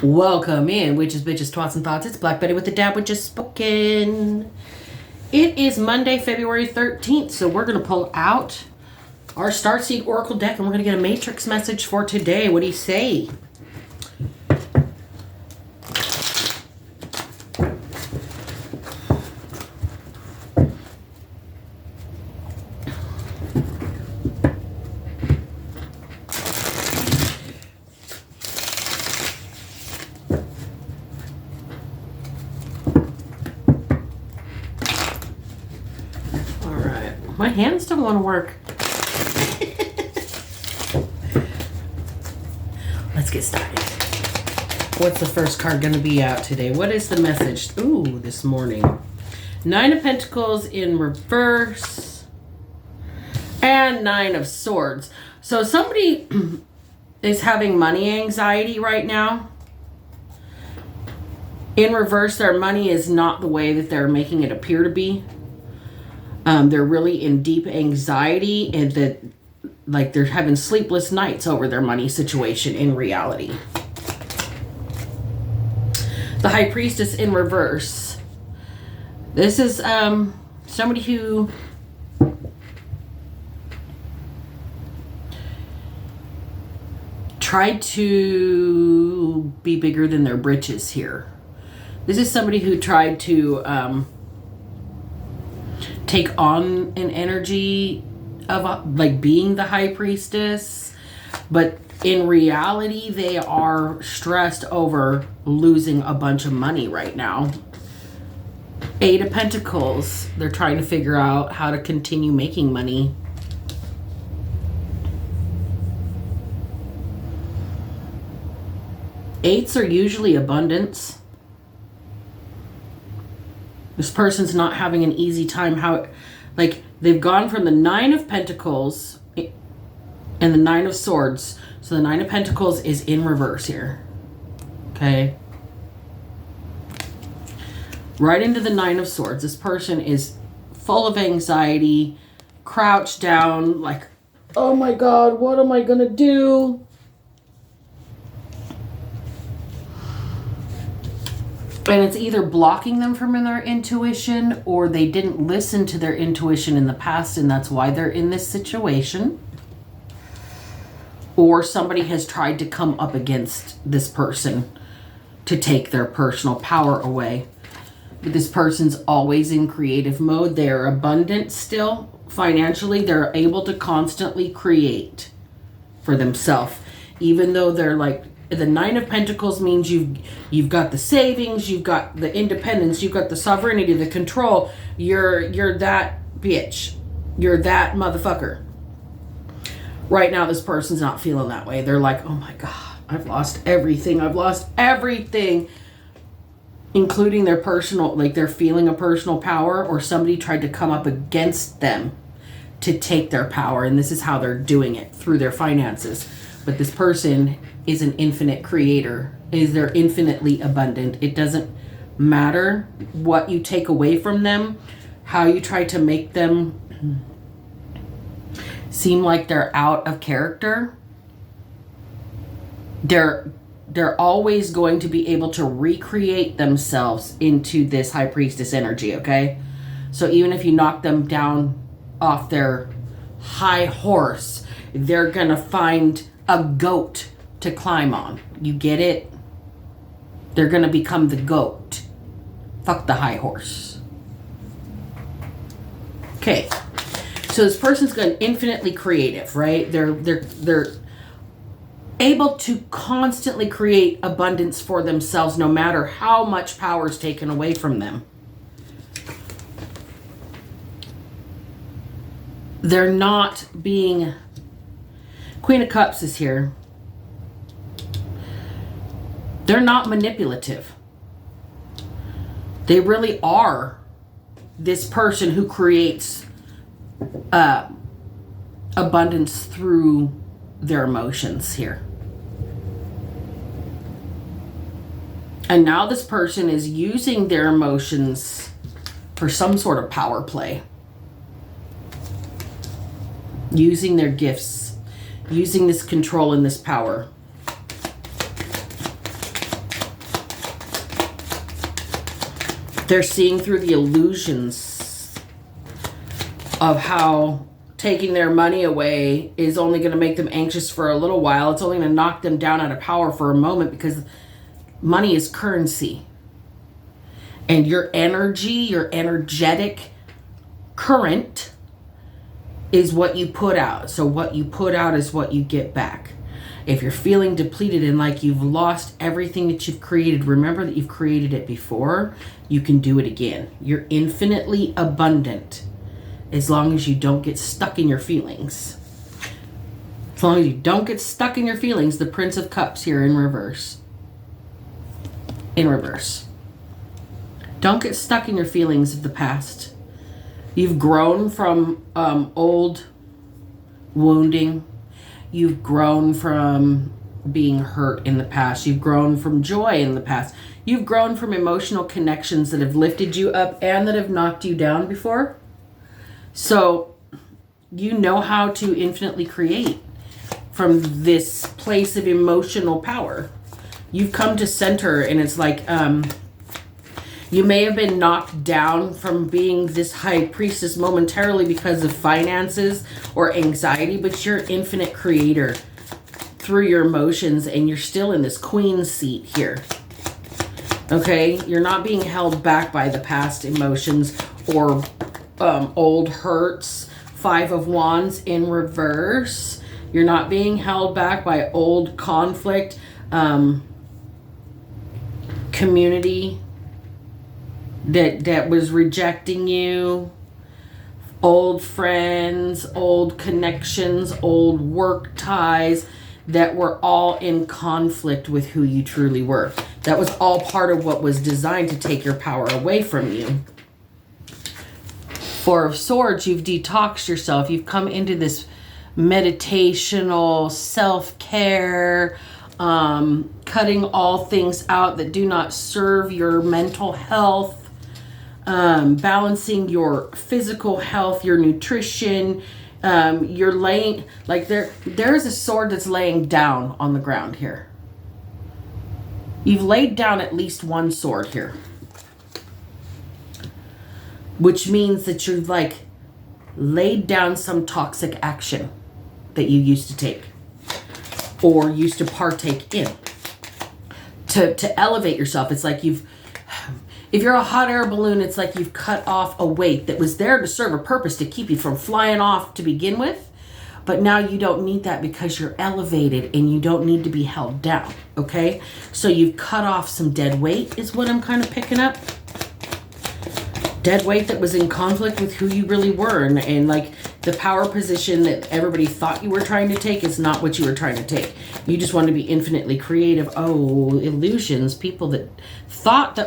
Welcome in, witches, bitches, twats, and thoughts. It's Black Betty with the dab with just spoken. It is Monday, February 13th, so we're going to pull out our Starseed Oracle deck, and we're going to get a matrix message for today. What do you say? My hands don't want to work. Let's get started. What's the first card going to be out today? What is the message? Ooh, this morning. 9 of Pentacles in reverse. And 9 of Swords. So somebody is having money anxiety right now. In reverse, their money is not the way that they're making it appear to be. They're really in deep anxiety and that like they're having sleepless nights over their money situation in reality. The High Priestess in reverse. This is somebody who tried to be bigger than their britches here. This is somebody who tried to take on an energy of like being the High Priestess, but in reality they are stressed over losing a bunch of money right now. 8 of Pentacles, they're trying to figure out how to continue making money. Eights are usually abundance. This person's not having an easy time. Like, they've gone from the 9 of Pentacles and the 9 of Swords. So the 9 of Pentacles is in reverse here. Okay. Right into the 9 of Swords. This person is full of anxiety, crouched down, like, oh my God, what am I going to do? And it's either blocking them from their intuition or they didn't listen to their intuition in the past and that's why they're in this situation. Or somebody has tried to come up against this person to take their personal power away. But this person's always in creative mode. They're abundant still. Financially, they're able to constantly create for themselves. Even though they're like, the 9 of Pentacles means you've got the savings, you've got the independence, you've got the sovereignty, the control. You're that bitch. You're that motherfucker. Right now, this person's not feeling that way. They're like, oh my God, I've lost everything. I've lost everything. Including their personal, like they're feeling a personal power or somebody tried to come up against them to take their power. And this is how they're doing it, through their finances. But this person is an infinite creator. They're infinitely abundant. It doesn't matter what you take away from them, how you try to make them seem like they're out of character. They're always going to be able to recreate themselves into this High Priestess energy, okay? So even if you knock them down off their high horse, they're gonna find a goat to climb on. You get it? They're gonna become the goat. Fuck the high horse. Okay. So this person's going infinitely creative, right? They're able to constantly create abundance for themselves no matter how much power is taken away from them. They're not being... Queen of Cups is here. They're not manipulative. They really are this person who creates abundance through their emotions here. And now this person is using their emotions for some sort of power play. Using their gifts. Using this control and this power. They're seeing through the illusions of how taking their money away is only going to make them anxious for a little while. It's only going to knock them down out of power for a moment, because money is currency. And your energy, your energetic current is what you put out. So what you put out is what you get back. If you're feeling depleted and like you've lost everything that you've created, remember that you've created it before. You can do it again. You're infinitely abundant as long as you don't get stuck in your feelings. As long as you don't get stuck in your feelings. The Prince of Cups here in reverse. In reverse. Don't get stuck in your feelings of the past. You've grown from old wounding. You've grown from being hurt in the past. You've grown from joy in the past. You've grown from emotional connections that have lifted you up and that have knocked you down before. So you know how to infinitely create from this place of emotional power. You've come to center, and it's like you may have been knocked down from being this high priestess momentarily because of finances or anxiety, but you're infinite creator through your emotions, and you're still in this queen seat here. Okay? You're not being held back by the past emotions or old hurts. Five of Wands in reverse. You're not being held back by old conflict, community that was rejecting you, old friends, old connections, old work ties that were all in conflict with who you truly were. That was all part of what was designed to take your power away from you. Four of Swords, you've detoxed yourself. You've come into this meditational self-care, cutting all things out that do not serve your mental health, balancing your physical health, your nutrition. You're laying, like there's a sword that's laying down on the ground here. You've laid down at least one sword here, which means that you've like laid down some toxic action that you used to take or used to partake in to elevate yourself. It's like if you're a hot air balloon, it's like you've cut off a weight that was there to serve a purpose to keep you from flying off to begin with. But now you don't need that because you're elevated and you don't need to be held down. Okay? So you've cut off some dead weight is what I'm kind of picking up. Dead weight that was in conflict with who you really were. And like the power position that everybody thought you were trying to take is not what you were trying to take. You just want to be infinitely creative. Oh, illusions. People that thought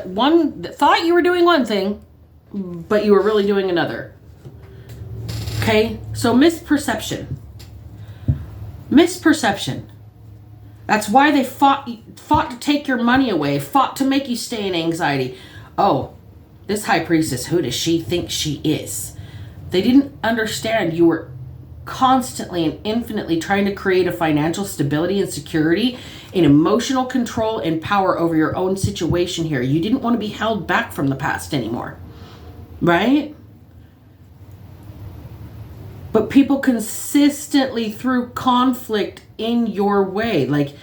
you were doing one thing, but you were really doing another. Okay? So misperception. Misperception. That's why they fought to take your money away, fought to make you stay in anxiety. Oh, this high priestess, who does she think she is? They didn't understand you were constantly and infinitely trying to create a financial stability and security and emotional control and power over your own situation here. You didn't want to be held back from the past anymore. Right? But people consistently threw conflict in your way. Like,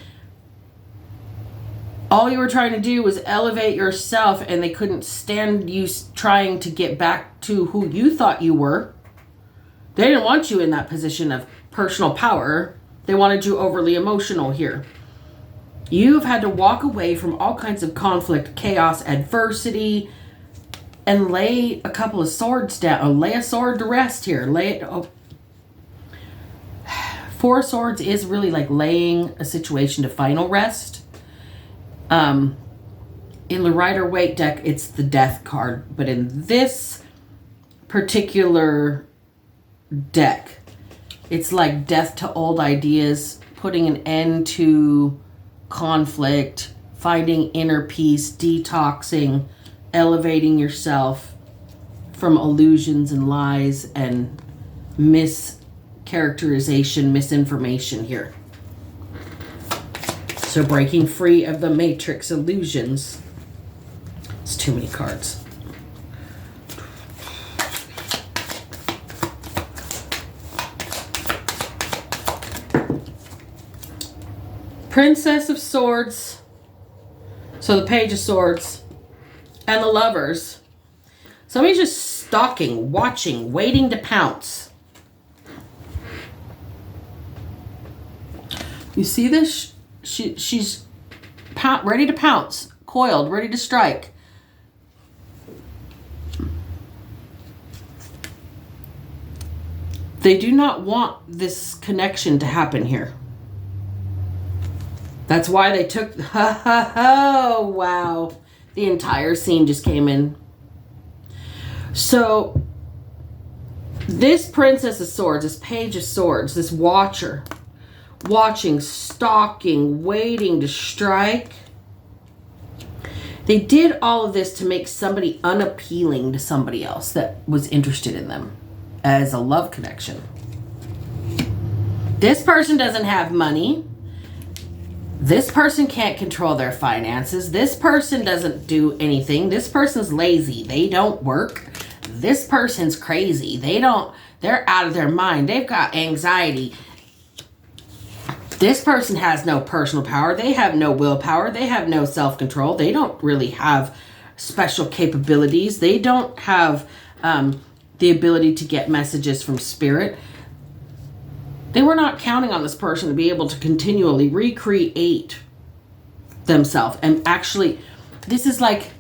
all you were trying to do was elevate yourself, and they couldn't stand you trying to get back to who you thought you were. They didn't want you in that position of personal power. They wanted you overly emotional here. You've had to walk away from all kinds of conflict, chaos, adversity, and lay a couple of swords down. Lay a sword to rest here. Four of Swords is really like laying a situation to final rest. In the Rider-Waite deck, it's the Death card. But in this particular deck, it's like death to old ideas, putting an end to conflict, finding inner peace, detoxing, elevating yourself from illusions and lies and mischaracterization, misinformation here. So breaking free of the matrix illusions. It's too many cards. Princess of Swords. So the Page of Swords. And the Lovers. Somebody's just stalking, watching, waiting to pounce. You see this? She's ready to pounce. Coiled, ready to strike. They do not want this connection to happen here. That's why they took... Oh, wow. The entire scene just came in. So, this Princess of Swords, this Page of Swords, this Watcher, watching, stalking, waiting to strike. They did all of this to make somebody unappealing to somebody else that was interested in them as a love connection. This person doesn't have money. This person can't control their finances. This person doesn't do anything. This person's lazy. They don't work. This person's crazy. They're out of their mind. They've got anxiety. This person has no personal power. They have no willpower. They have no self-control. They don't really have special capabilities. They don't have the ability to get messages from spirit. They were not counting on this person to be able to continually recreate themselves. And actually, this is like,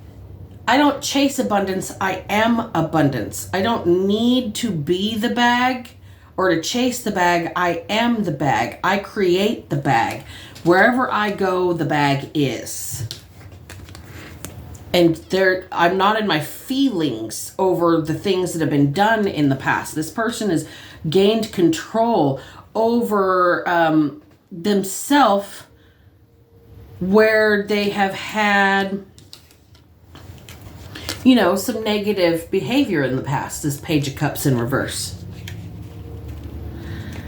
I don't chase abundance. I am abundance. I don't need to be the bag or to chase the bag. I am the bag. I create the bag. Wherever I go, the bag is. And I'm not in my feelings over the things that have been done in the past. This person has gained control over themselves where they have had, you know, some negative behavior in the past. This Page of Cups in reverse.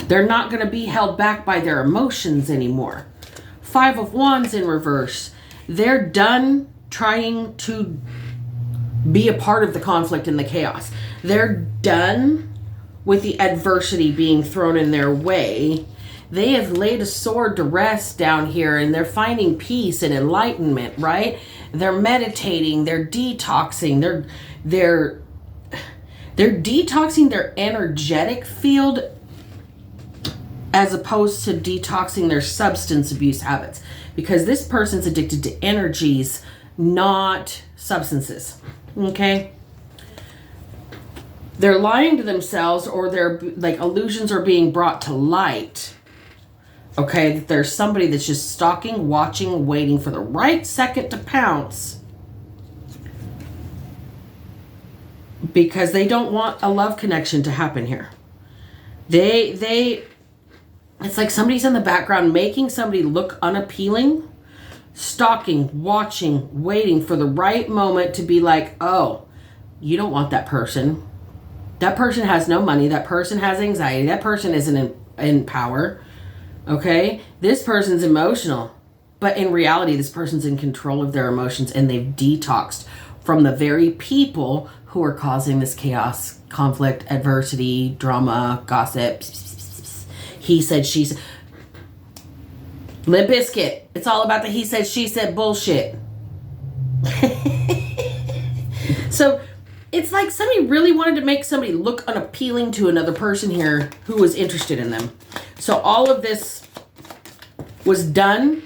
They're not going to be held back by their emotions anymore. Five of Wands in reverse. They're done trying to be a part of the conflict and the chaos. They're done with the adversity being thrown in their way. They have laid a sword to rest down here, and they're finding peace and enlightenment, right? They're meditating, they're detoxing, they're detoxing their energetic field as opposed to detoxing their substance abuse habits, because this person's addicted to energies, not substances. Okay? They're lying to themselves, or their like illusions are being brought to light. Okay, there's somebody that's just stalking, watching, waiting for the right second to pounce, because they don't want a love connection to happen here. It's like somebody's in the background making somebody look unappealing, stalking, watching, waiting for the right moment to be like, oh, you don't want that person. That person has no money. That person has anxiety. That person isn't in power. Okay? This person's emotional. But in reality, this person's in control of their emotions, and they've detoxed from the very people who are causing this chaos, conflict, adversity, drama, gossip. He said, she said. Limp Bizkit. It's all about the he said, she said bullshit. So it's like somebody really wanted to make somebody look unappealing to another person here who was interested in them. So all of this was done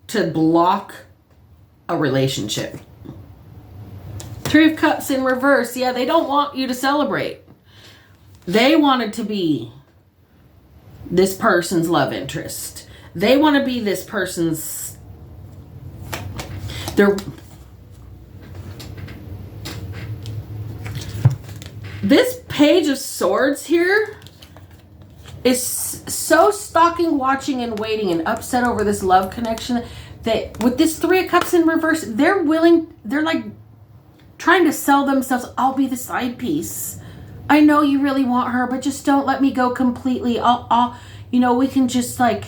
to block a relationship. Three of Cups in reverse. Yeah, they don't want you to celebrate. They wanted to be this person's love interest. They want to be this person's... This Page of Swords here is so stalking, watching, and waiting and upset over this love connection that with this Three of Cups in reverse, they're like trying to sell themselves. I'll be the side piece. I know you really want her, but just don't let me go completely. I'll we can just like,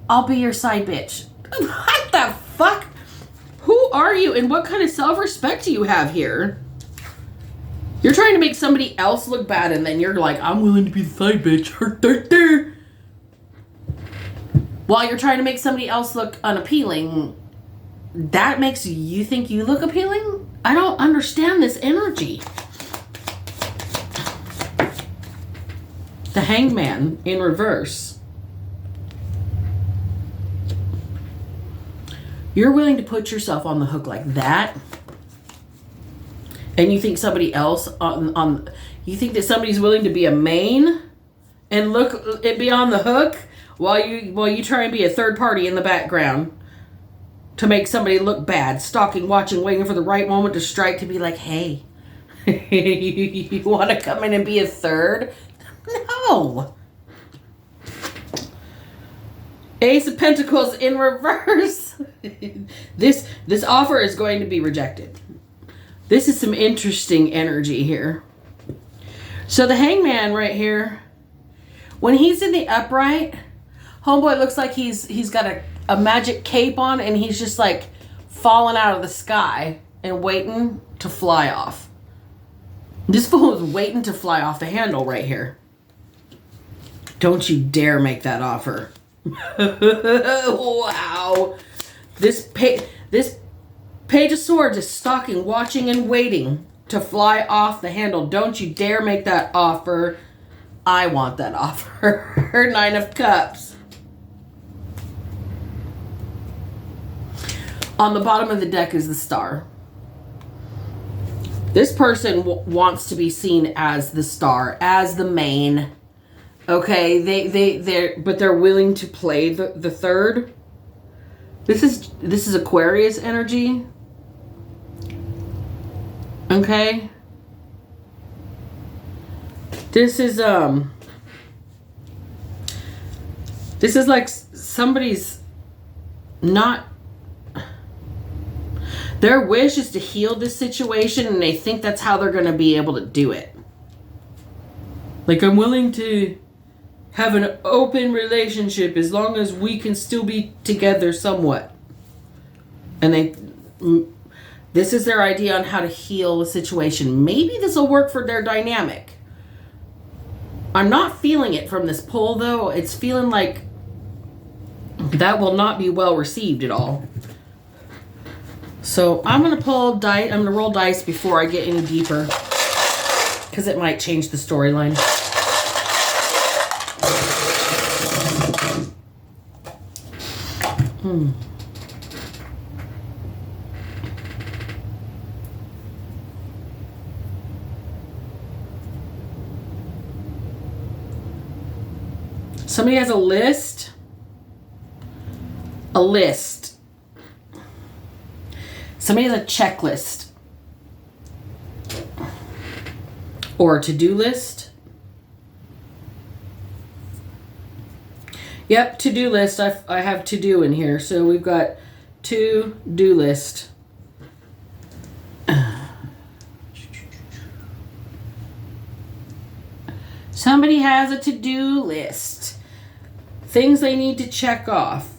I'll be your side bitch. What the fuck? Who are you and what kind of self-respect do you have here? You're trying to make somebody else look bad, and then you're like, I'm willing to be the side bitch. while you're trying to make somebody else look unappealing, that makes you think you look appealing? I don't understand this energy. The Hangman in reverse. You're willing to put yourself on the hook like that? And you think somebody else you think that somebody's willing to be a main and look it be on the hook while you try and be a third party in the background to make somebody look bad, stalking, watching, waiting for the right moment to strike, to be like, hey, you want to come in and be a third? No. Ace of Pentacles in reverse. This offer is going to be rejected. This is some interesting energy here. So the Hangman right here, when he's in the upright, homeboy looks like he's got a magic cape on, and he's just like falling out of the sky and waiting to fly off. This fool is waiting to fly off the handle right here. Don't you dare make that offer. Wow. This Page of Swords is stalking, watching, and waiting to fly off the handle. Don't you dare make that offer. I want that offer. Nine of Cups. On the bottom of the deck is the Star. This person wants to be seen as the star, as the main. Okay, but they're willing to play the third. This is Aquarius energy. Okay. This is like somebody's not. Their wish is to heal this situation, and they think that's how they're going to be able to do it. Like, I'm willing to have an open relationship as long as we can still be together somewhat. And this is their idea on how to heal a situation. Maybe this will work for their dynamic. I'm not feeling it from this pull, though. It's feeling like that will not be well received at all. So I'm going to pull dice. I'm going to roll dice before I get any deeper, because it might change the storyline. Somebody has a list. A list. Somebody has a checklist. Or a to-do list. Yep, to-do list. I have to-do in here. So we've got to-do list. Somebody has a to-do list. Things they need to check off.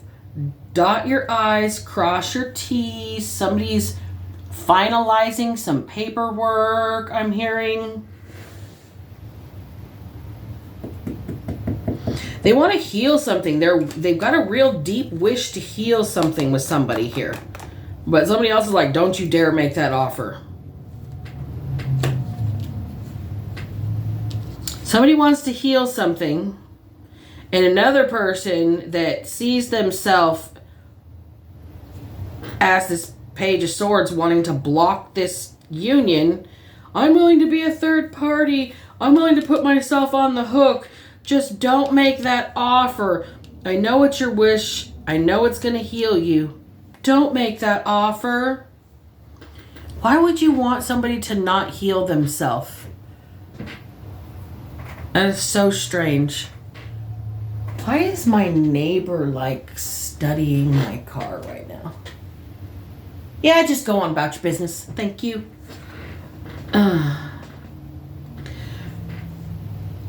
Dot your I's, cross your T's. Somebody's finalizing some paperwork, I'm hearing. They want to heal something. They've got a real deep wish to heal something with somebody here. But somebody else is like, don't you dare make that offer. Somebody wants to heal something. And another person that sees themselves as this Page of Swords wanting to block this union. I'm willing to be a third party. I'm willing to put myself on the hook. Just don't make that offer. I know it's your wish. I know it's going to heal you. Don't make that offer. Why would you want somebody to not heal themselves? That is so strange. Why is my neighbor like studying my car right now? Yeah, just go on about your business. Thank you.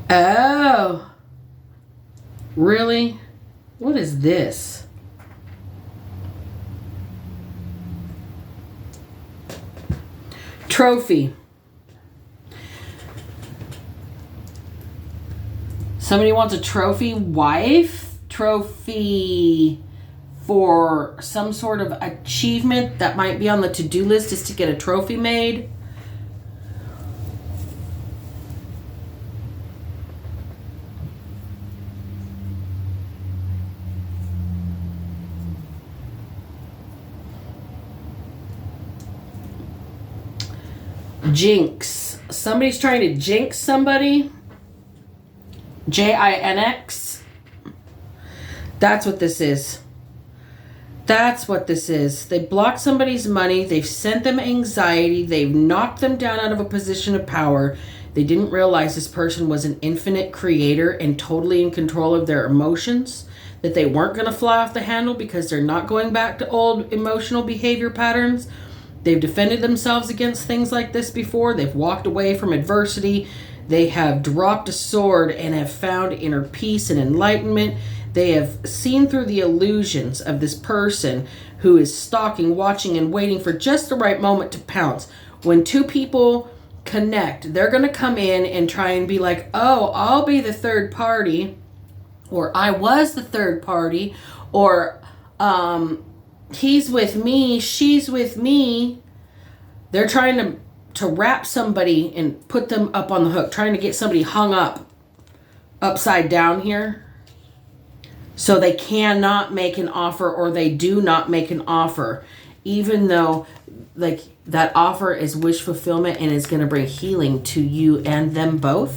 Oh. Really? What is this? Trophy. Somebody wants a trophy wife? trophy for some sort of achievement that might be on the to-do list is to get a trophy made. Jinx. Somebody's trying to jinx somebody. Jinx. That's what this is. That's what this is. They blocked somebody's money. They've sent them anxiety. They've knocked them down out of a position of power. They didn't realize this person was an infinite creator and totally in control of their emotions. That they weren't going to fly off the handle because they're not going back to old emotional behavior patterns. They've defended themselves against things like this before. They've walked away from adversity. They have dropped a sword and have found inner peace and enlightenment. They have seen through the illusions of this person who is stalking, watching, and waiting for just the right moment to pounce. When two people connect, they're going to come in and try and be like, oh, I'll be the third party, or I was the third party, or he's with me, she's with me. They're trying to wrap somebody and put them up on the hook, trying to get somebody hung up upside down here. So they cannot make an offer, or they do not make an offer, even though like that offer is wish fulfillment and is going to bring healing to you and them both.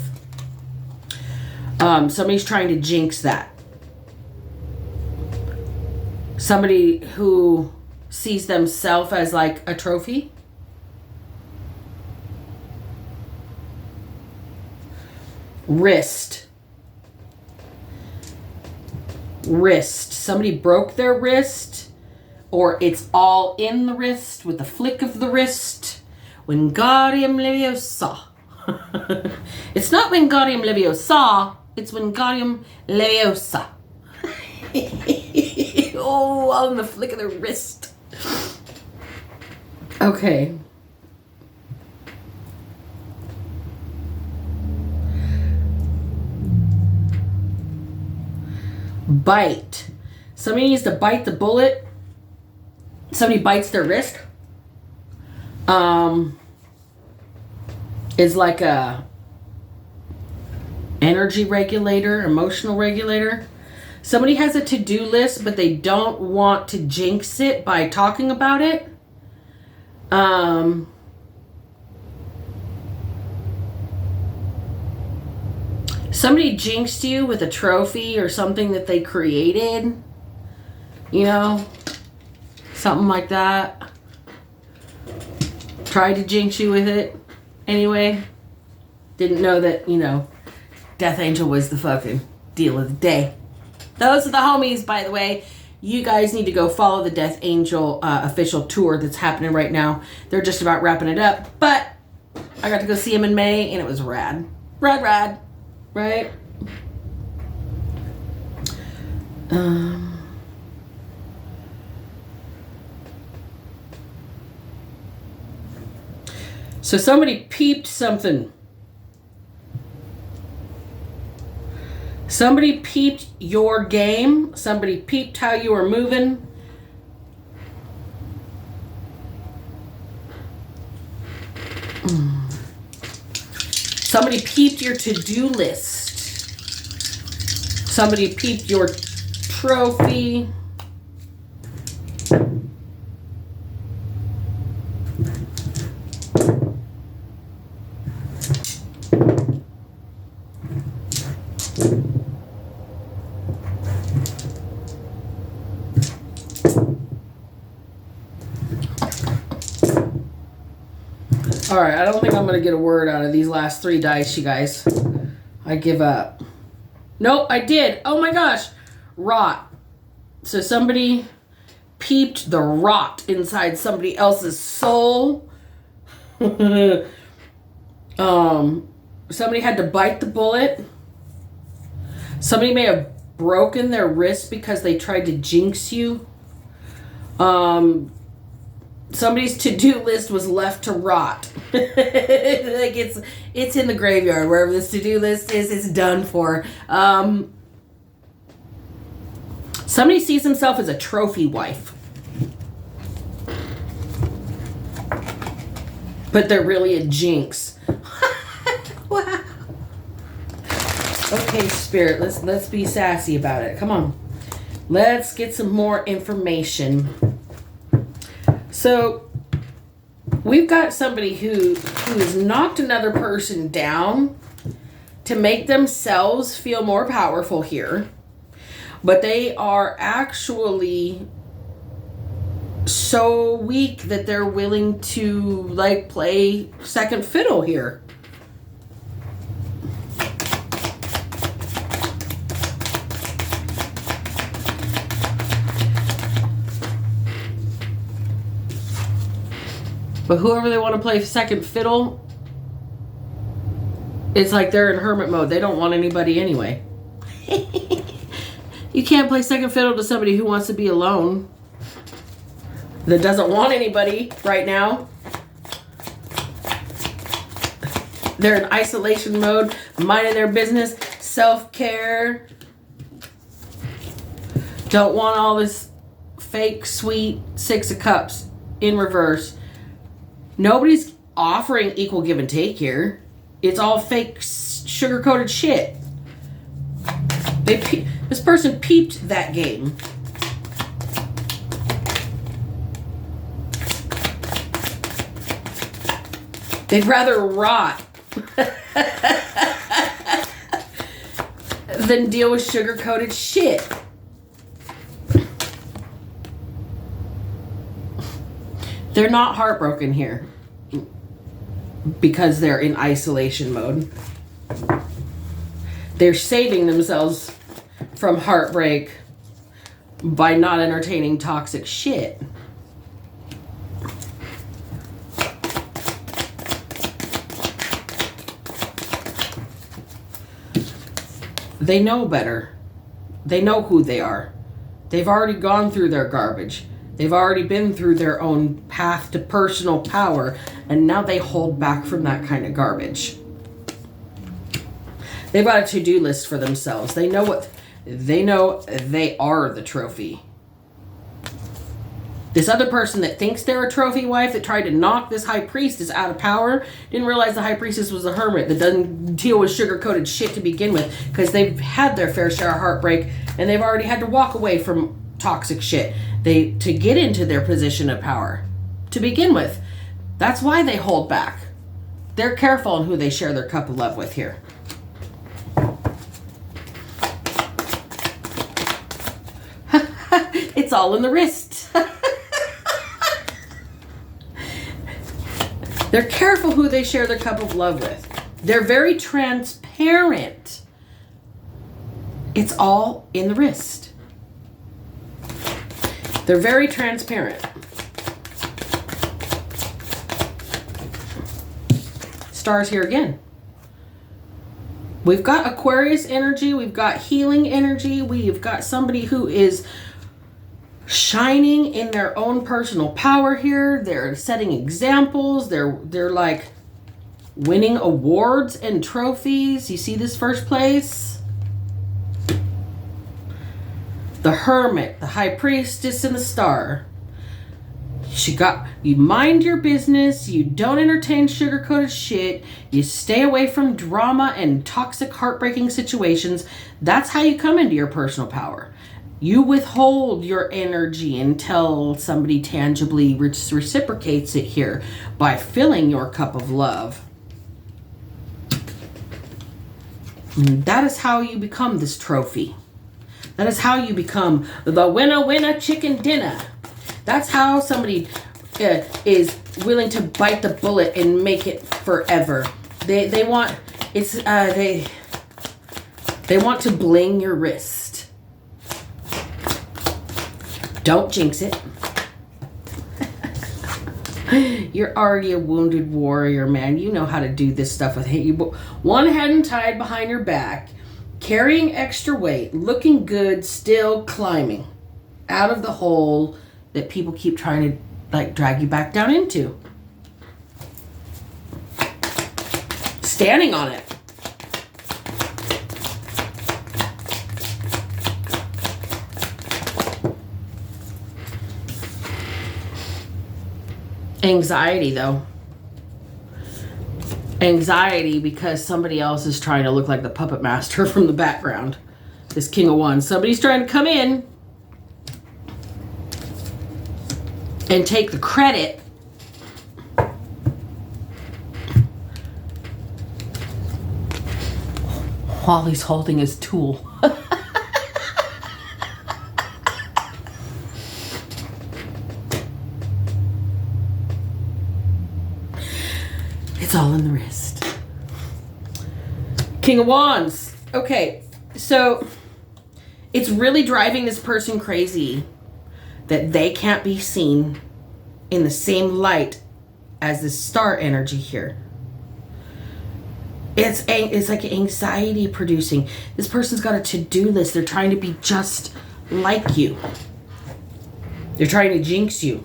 Somebody's trying to jinx that. Somebody who sees themselves as like a trophy. Wrist. Somebody broke their wrist, or it's all in the wrist with the flick of the wrist. Wingardium Leviosa. It's not Wingardium Leviosa, it's Wingardium Leviosa. Oh, all in the flick of the wrist. Okay. Bite. Somebody needs to bite the bullet. Somebody bites their wrist. Is like a energy regulator, emotional regulator. Somebody has a to-do list, but they don't want to jinx it by talking about it. Somebody jinxed you with a trophy or something that they created. You know, something like that. Tried to jinx you with it. Anyway, didn't know that, you know, Death Angel was the fucking deal of the day. Those are the homies, by the way. You guys need to go follow the Death Angel official tour that's happening right now. They're just about wrapping it up. But I got to go see him in May, and it was rad. Rad. Right? So somebody peeped something. Somebody peeped your game. Somebody peeped how you were moving. Somebody peeped your to-do list. Somebody peeped your trophy. All right, I don't think I'm going to get a word out of these last 3 dice, you guys. I give up. Nope, I did. Oh my gosh. Rot. So somebody peeped the rot inside somebody else's soul. Somebody had to bite the bullet. Somebody may have broken their wrist because they tried to jinx you. Somebody's to-do list was left to rot. Like it's in the graveyard. Wherever this to-do list is, it's done for. Somebody sees himself as a trophy wife. But they're really a Jinx. Wow. Okay, Spirit, let's be sassy about it. Come on. Let's get some more information. So, we've got somebody who has knocked another person down to make themselves feel more powerful here. But they are actually so weak that they're willing to, like, play second fiddle here. But whoever they want to play second fiddle, it's like they're in hermit mode. They don't want anybody anyway. You can't play second fiddle to somebody who wants to be alone, that doesn't want anybody right now. They're in isolation mode, minding their business, self-care. Don't want all this fake, sweet Six of Cups in reverse. Nobody's offering equal give and take here. It's all fake, sugar-coated shit. This person peeped that game. They'd rather rot than deal with sugar-coated shit. They're not heartbroken here because they're in isolation mode. They're saving themselves from heartbreak by not entertaining toxic shit. They know better. They know who they are. They've already gone through their garbage. They've already been through their own path to personal power, and now they hold back from that kind of garbage. They've got a to-do list for themselves. They know they are the trophy. This other person that thinks they're a trophy wife that tried to knock this high priestess out of power didn't realize the high priestess was a hermit that doesn't deal with sugar-coated shit to begin with, because they've had their fair share of heartbreak and they've already had to walk away from toxic shit to get into their position of power to begin with. That's why they hold back. They're careful on who they share their cup of love with here. It's all in the wrist. They're careful who they share their cup of love with. They're very transparent. It's all in the wrist. They're very transparent. Stars here again. We've got Aquarius energy. We've got healing energy. We've got somebody who is shining in their own personal power here. They're setting examples. They're like winning awards and trophies. You see this first place? The Hermit, the High Priestess, and the Star. You mind your business. You don't entertain sugar-coated shit. You stay away from drama and toxic, heartbreaking situations. That's how you come into your personal power. You withhold your energy until somebody tangibly reciprocates it here by filling your cup of love. And that is how you become this trophy. That is how you become the winner chicken dinner. That's how somebody is willing to bite the bullet and make it forever. They want to bling your wrist. Don't jinx it. You're already a wounded warrior, man. You know how to do this stuff with one hand tied behind your back, carrying extra weight, looking good, still climbing out of the hole that people keep trying to drag you back down into. Standing on it. Anxiety, though. Anxiety because somebody else is trying to look like the puppet master from the background. This King of Wands. Somebody's trying to come in and take the credit while he's holding his tool. It's all in the wrist. King of Wands. Okay, so it's really driving this person crazy that they can't be seen in the same light as the star energy here. It's like anxiety producing. This person's got a to-do list. They're trying to be just like you. They're trying to jinx you.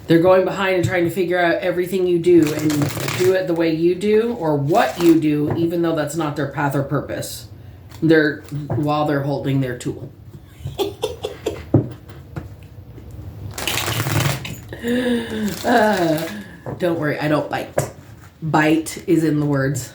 They're going behind and trying to figure out everything you do and do it the way you do or what you do, even though that's not their path or purpose. While they're holding their tool. Don't worry, I don't bite. Bite is in the words.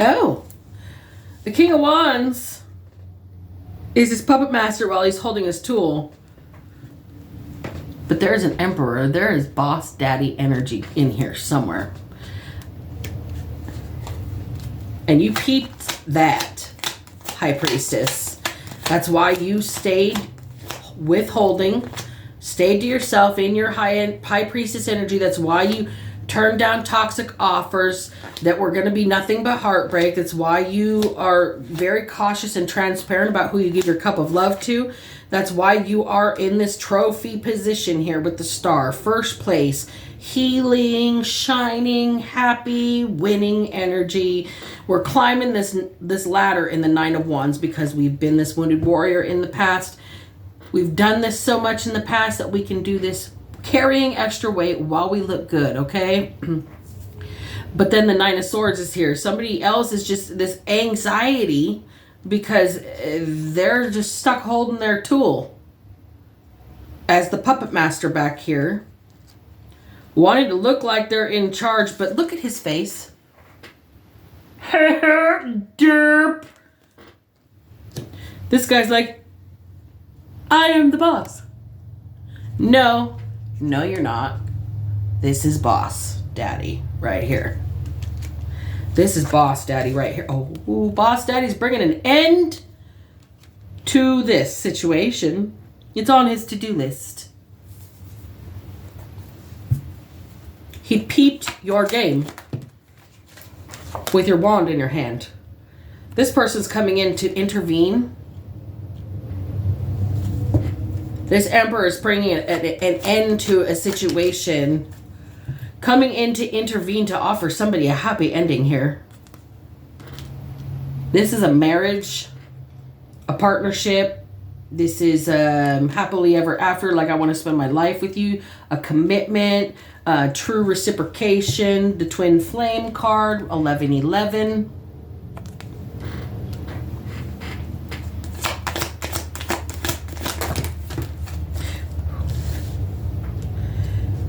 Oh, the King of Wands is his puppet master while he's holding his tool. But there's an Emperor. There is boss daddy energy in here somewhere. And you peeped that, High Priestess. That's why you stayed withholding, stayed to yourself in your High Priestess energy. That's why you turned down toxic offers that were going to be nothing but heartbreak. That's why you are very cautious and transparent about who you give your cup of love to. That's why you are in this trophy position here with the star. First place, healing, shining, happy, winning energy. We're climbing this ladder in the Nine of Wands because we've been this wounded warrior in the past. We've done this so much in the past that we can do this carrying extra weight while we look good, okay? But then the Nine of Swords is here. Somebody else is just this anxiety because they're just stuck holding their tool. As the puppet master back here, wanting to look like they're in charge, but look at his face. Derp. This guy's like, I am the boss. No, you're not. This is boss daddy right here. This is boss daddy right here. Oh, boss daddy's bringing an end to this situation. It's on his to-do list. He peeped your game with your wand in your hand. This person's coming in to intervene. This Emperor is bringing an end to a situation, coming in to intervene to offer somebody a happy ending here. This is a marriage, a partnership. This is happily ever after, like I want to spend my life with you, a commitment, true reciprocation, the twin flame card, 1111.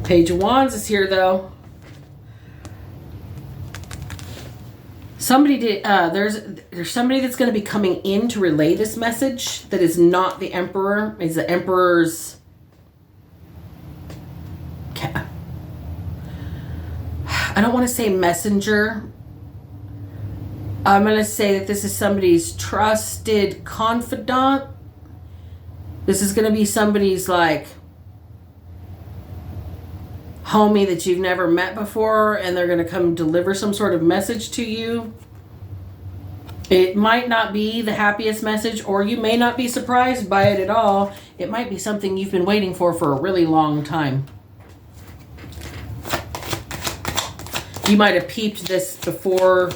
Page of Wands is here though. Somebody did. There's somebody that's going to be coming in to relay this message that is not the Emperor. Is the Emperor's. I don't want to say messenger. I'm going to say that this is somebody's trusted confidant. This is going to be somebody's like homie that you've never met before, and they're going to come deliver some sort of message to you. It might not be the happiest message, or you may not be surprised by it at all. It might be something you've been waiting for a really long time. You might have peeped this before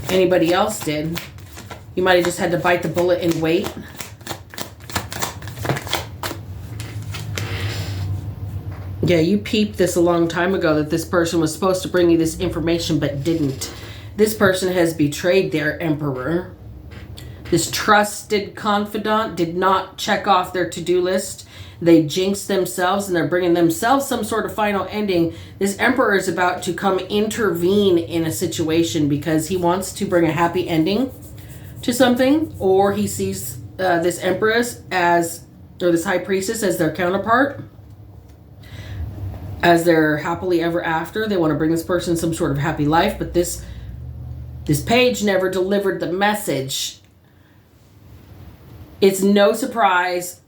anybody else did. You might have just had to bite the bullet and wait. Yeah, you peeped this a long time ago that this person was supposed to bring you this information but didn't. This person has betrayed their emperor. This trusted confidant did not check off their to-do list. They jinxed themselves and they're bringing themselves some sort of final ending. This emperor is about to come intervene in a situation because he wants to bring a happy ending to something, or he sees this empress as, or this high priestess as their counterpart, as their happily ever after. They want to bring this person some sort of happy life, but this page never delivered the message. It's no surprise,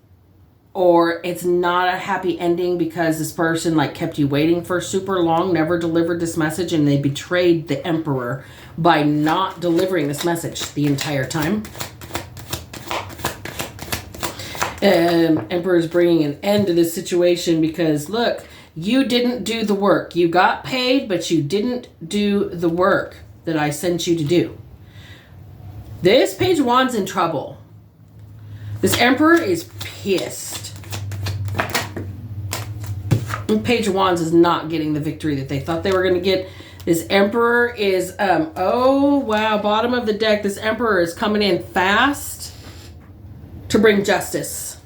or it's not a happy ending because this person like kept you waiting for super long, never delivered this message, and they betrayed the emperor by not delivering this message the entire time. Emperor is bringing an end to this situation because, look, you didn't do the work. You got paid, but you didn't do the work that I sent you to do. This Page of Wands in trouble. This Emperor is pissed. And Page of Wands is not getting the victory that they thought they were going to get. This Emperor is, oh wow, bottom of the deck. This Emperor is coming in fast to bring justice.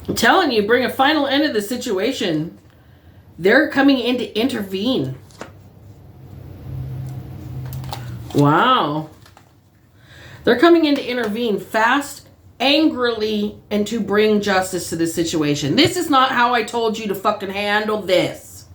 I'm telling you, bring a final end to the situation. They're coming in to intervene. Wow. They're coming in to intervene fast, angrily, and to bring justice to this situation. This is not how I told you to fucking handle this.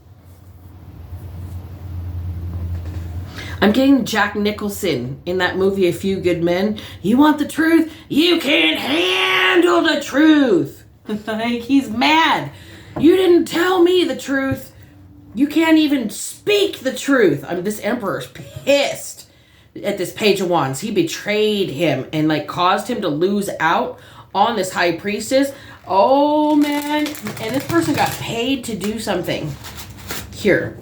I'm getting Jack Nicholson in that movie, A Few Good Men. You want the truth? You can't handle the truth. Like, he's mad. You didn't tell me the truth. You can't even speak the truth. This Emperor's pissed at this Page of Wands. He betrayed him and like caused him to lose out on this high priestess. Oh man. And this person got paid to do something here.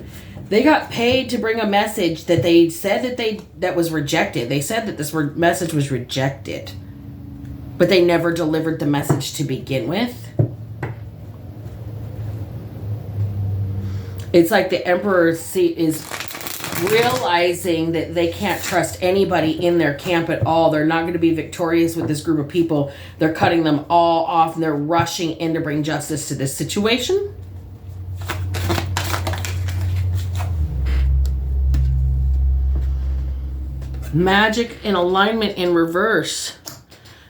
They got paid to bring a message that they said that was rejected. They said that this message was rejected, but they never delivered the message to begin with. It's like the Emperor is realizing that they can't trust anybody in their camp at all. They're not going to be victorious with this group of people. They're cutting them all off, and they're rushing in to bring justice to this situation. Magic in alignment in reverse.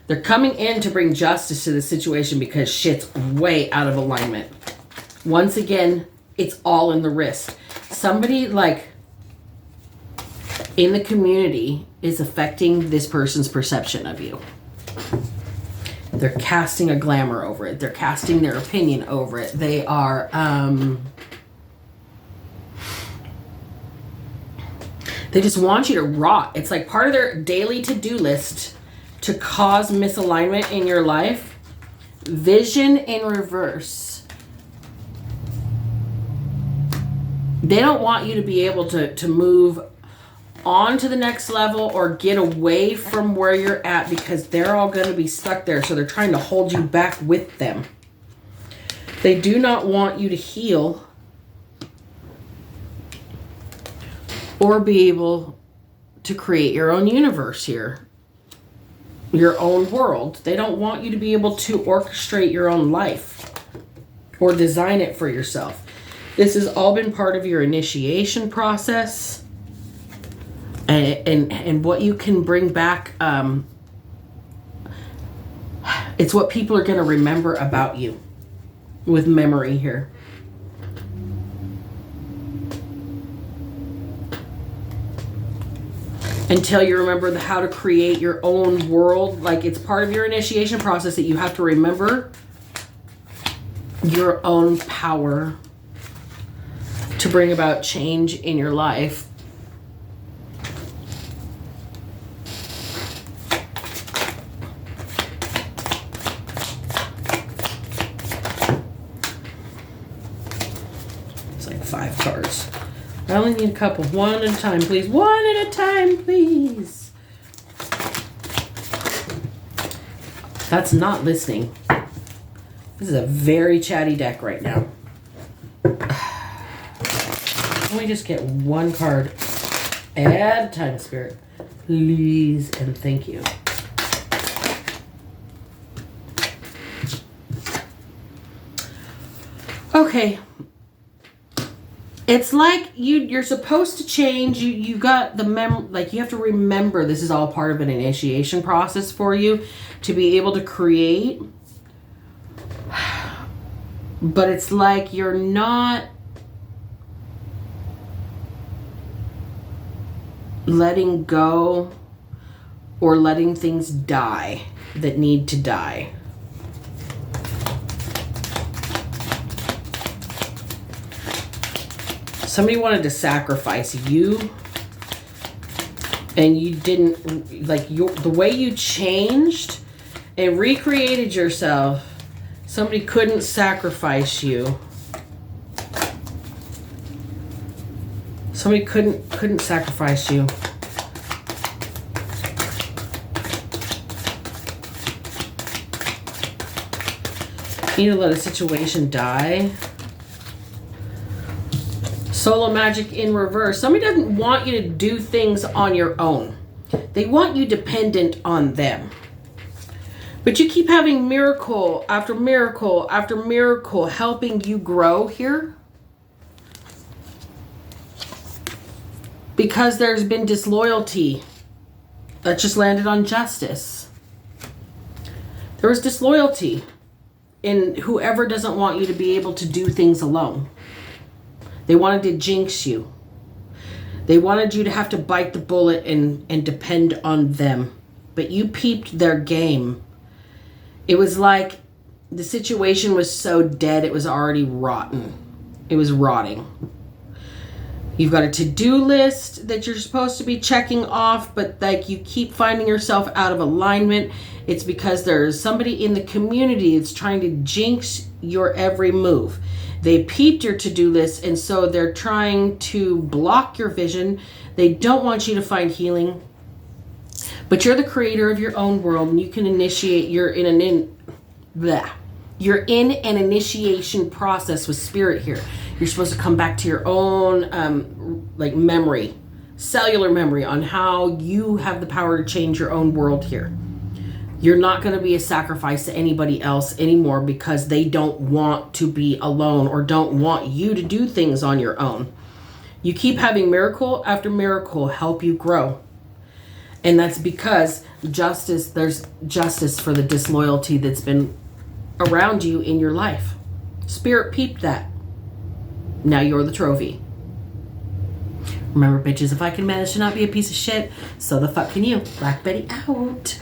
They're coming in to bring justice to the situation because shit's way out of alignment. Once again, it's all in the wrist. Somebody like in the community is affecting this person's perception of you. They're casting a glamour over it. They're casting their opinion over it. They are they just want you to rot. It's like part of their daily to-do list to cause misalignment in your life. Vision in reverse. They don't want you to be able to move on to the next level or get away from where you're at because they're all going to be stuck there. So they're trying to hold you back with them. They do not want you to heal or be able to create your own universe here, your own world. They don't want you to be able to orchestrate your own life or design it for yourself. This has all been part of your initiation process and what you can bring back. It's what people are going to remember about you with memory here. Until you remember how to create your own world. Like, it's part of your initiation process that you have to remember your own power to bring about change in your life. It's like 5 cards. I only need a couple. One at a time, please. One at a time, please. That's not listening. This is a very chatty deck right now. Let me just get one card at a time, Spirit. Please and thank you. Okay. It's like you're supposed to change. You got the like you have to remember this is all part of an initiation process for you to be able to create. But it's like you're not letting go or letting things die that need to die. Somebody wanted to sacrifice you and you didn't, like the way you changed and recreated yourself. Somebody couldn't sacrifice you. Somebody couldn't sacrifice you. You need to let a situation die. Solo magic in reverse. Somebody doesn't want you to do things on your own. They want you dependent on them. But you keep having miracle after miracle after miracle helping you grow here. Because there's been disloyalty that just landed on justice. There was disloyalty in whoever doesn't want you to be able to do things alone. They wanted to jinx you. They wanted you to have to bite the bullet and depend on them. But you peeped their game. It was like the situation was so dead, it was already rotten. It was rotting. You've got a to-do list that you're supposed to be checking off, but like you keep finding yourself out of alignment. It's because there's somebody in the community that's trying to jinx your every move. They peeped your to-do list, and so they're trying to block your vision. They don't want you to find healing. But you're the creator of your own world, and you can initiate. You're in an initiation process with spirit here. You're supposed to come back to your own like memory, cellular memory on how you have the power to change your own world here. You're not going to be a sacrifice to anybody else anymore because they don't want to be alone or don't want you to do things on your own. You keep having miracle after miracle help you grow. And that's because there's justice for the disloyalty that's been around you in your life. Spirit peeped that. Now you're the trophy. Remember, bitches, if I can manage to not be a piece of shit, so the fuck can you. Black Betty out.